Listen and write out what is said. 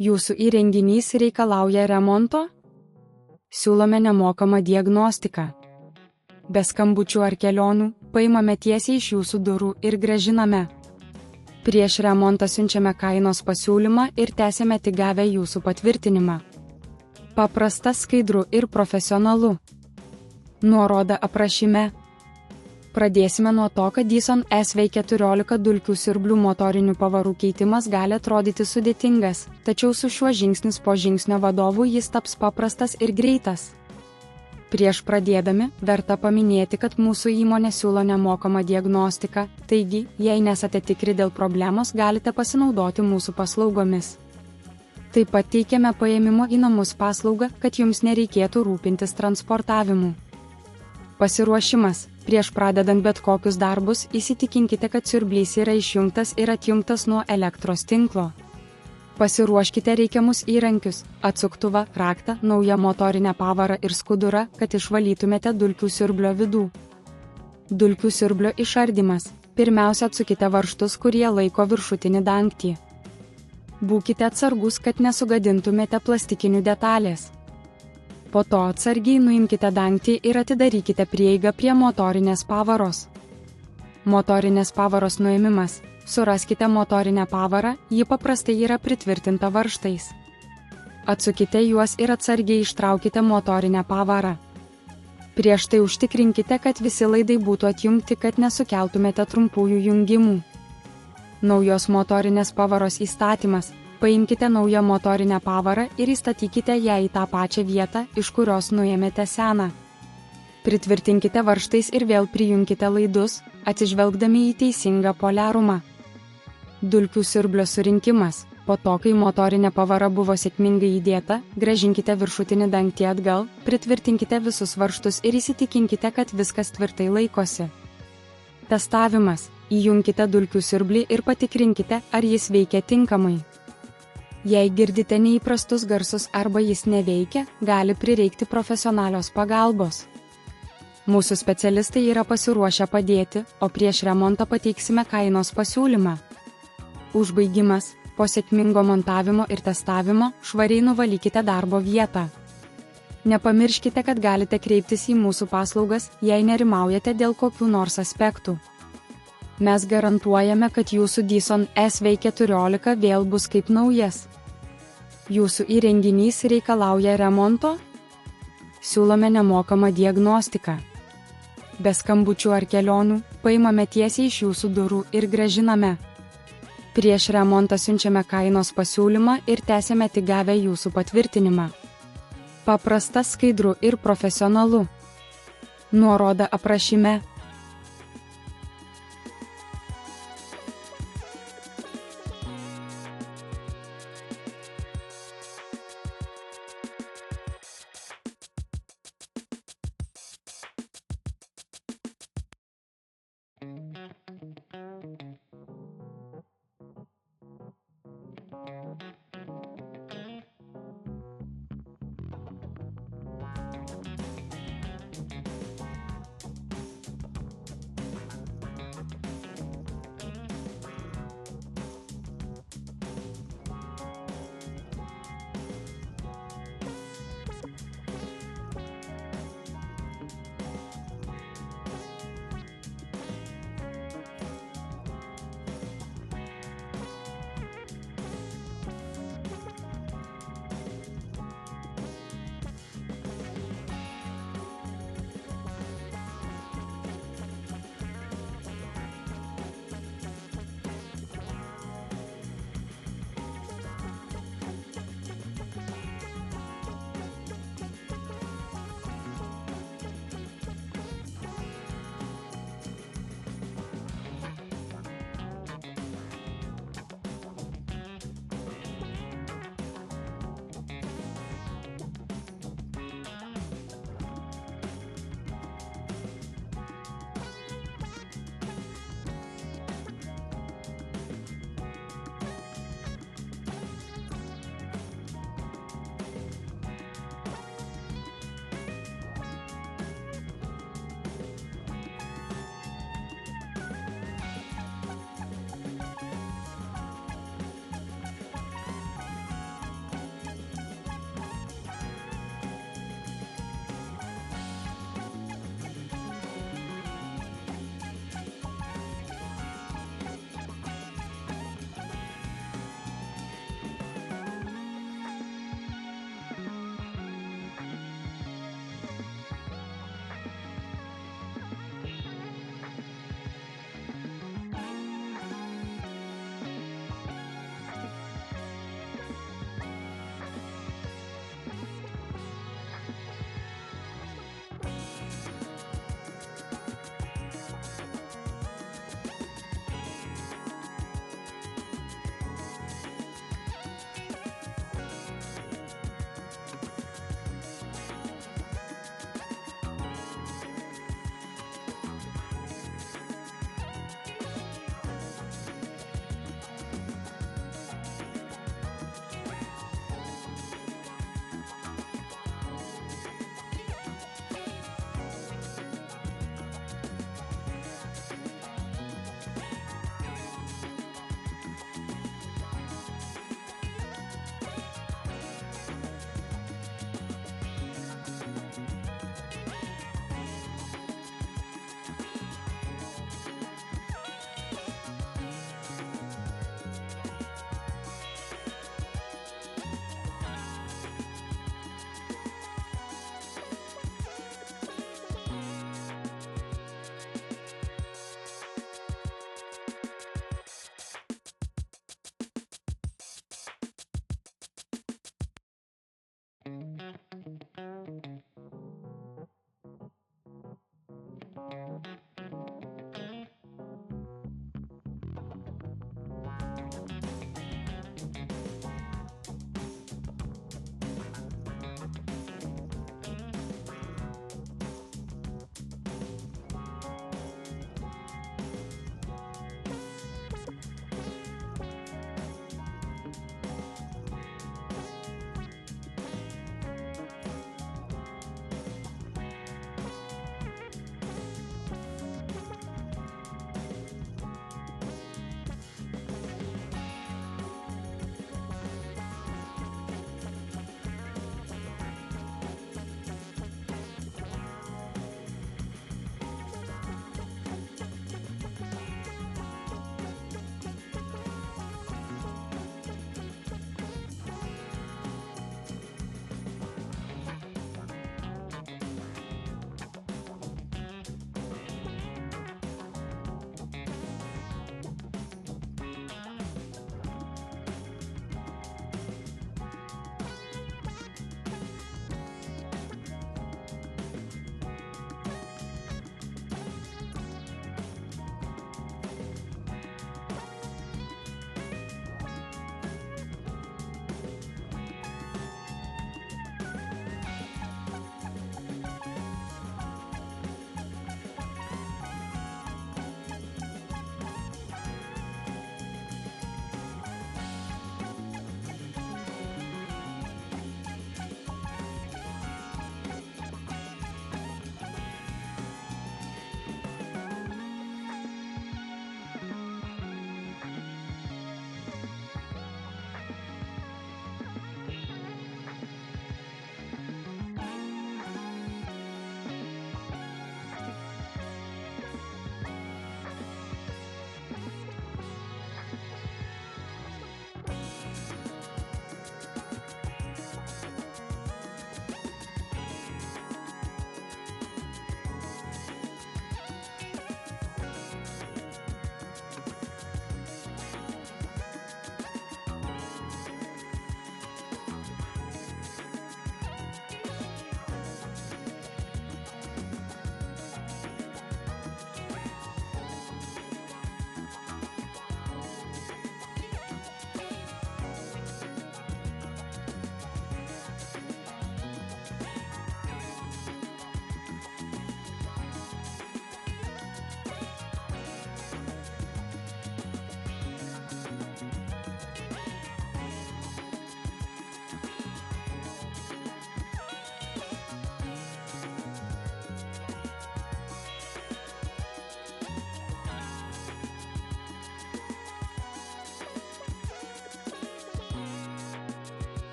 Jūsų įrenginys reikalauja remonto? Siūlome nemokamą diagnostiką. Be skambučių ar kelionių, paimame tiesiai iš jūsų durų ir grąžiname. Prieš remontą siunčiame kainos pasiūlymą ir tęsiame tik gavę jūsų patvirtinimą. Paprasta, skaidru ir profesionalu. Nuoroda aprašyme. Pradėsime nuo to, kad Dyson SV14 dulkių siurblių motorinių pavarų keitimas gali atrodyti sudėtingas, tačiau su šiuo žingsnis po žingsnio vadovu jis taps paprastas ir greitas. Prieš pradėdami, verta paminėti, kad mūsų įmonė siūlo nemokamą diagnostiką, taigi, jei nesate tikri dėl problemos, galite pasinaudoti mūsų paslaugomis. Taip pat teikiame paėmimo į namus paslaugą, kad jums nereikėtų rūpintis transportavimu. Pasiruošimas. Prieš pradedant bet kokius darbus, įsitikinkite, kad siurblys yra išjungtas ir atjungtas nuo elektros tinklo. Pasiruoškite reikiamus įrankius – atsuktuvą, raktą, naują motorinę pavarą ir skudurą, kad išvalytumėte dulkių siurblio vidų. Dulkių siurblio išardymas. Pirmiausia, atsukite varžtus, kurie laiko viršutinį dangtį. Būkite atsargus, kad nesugadintumėte plastikinių detalės. Po to atsargiai nuimkite dangtį ir atidarykite prieigą prie motorinės pavaros. Motorinės pavaros nuėmimas. Suraskite motorinę pavarą, ji paprastai yra pritvirtinta varžtais. Atsukite juos ir atsargiai ištraukite motorinę pavarą. Prieš tai užtikrinkite, kad visi laidai būtų atjungti, kad nesukeltumėte trumpųjų jungimų. Naujos motorinės pavaros įstatymas. Paimkite naują motorinę pavarą ir įstatykite ją į tą pačią vietą, iš kurios nuėmėte seną. Pritvirtinkite varžtais ir vėl prijunkite laidus, atsižvelgdami į teisingą poliarumą. Dulkių siurblio surinkimas. Po to, kai motorinė pavara buvo sėkmingai įdėta, grąžinkite viršutinį dangtį atgal, pritvirtinkite visus varžtus ir įsitikinkite, kad viskas tvirtai laikosi. Testavimas. Įjunkite dulkių siurblį ir patikrinkite, ar jis veikia tinkamai. Jei girdite neįprastus garsus arba jis neveikia, gali prireikti profesionalios pagalbos. Mūsų specialistai yra pasiruošę padėti, o prieš remontą pateiksime kainos pasiūlymą. Užbaigimas. Po sėkmingo montavimo ir testavimo, švariai nuvalykite darbo vietą. Nepamirškite, kad galite kreiptis į mūsų paslaugas, jei nerimaujate dėl kokių nors aspektų. Mes garantuojame, kad jūsų Dyson SV14 vėl bus kaip naujas. Jūsų įrenginys reikalauja remonto? Siūlome nemokamą diagnostiką. Be skambučių ar kelionių, paimame tiesiai iš jūsų durų ir grąžiname. Prieš remontą siunčiame kainos pasiūlymą ir tęsiame tik gavę jūsų patvirtinimą. Paprasta, skaidru ir profesionalu. Nuoroda aprašyme.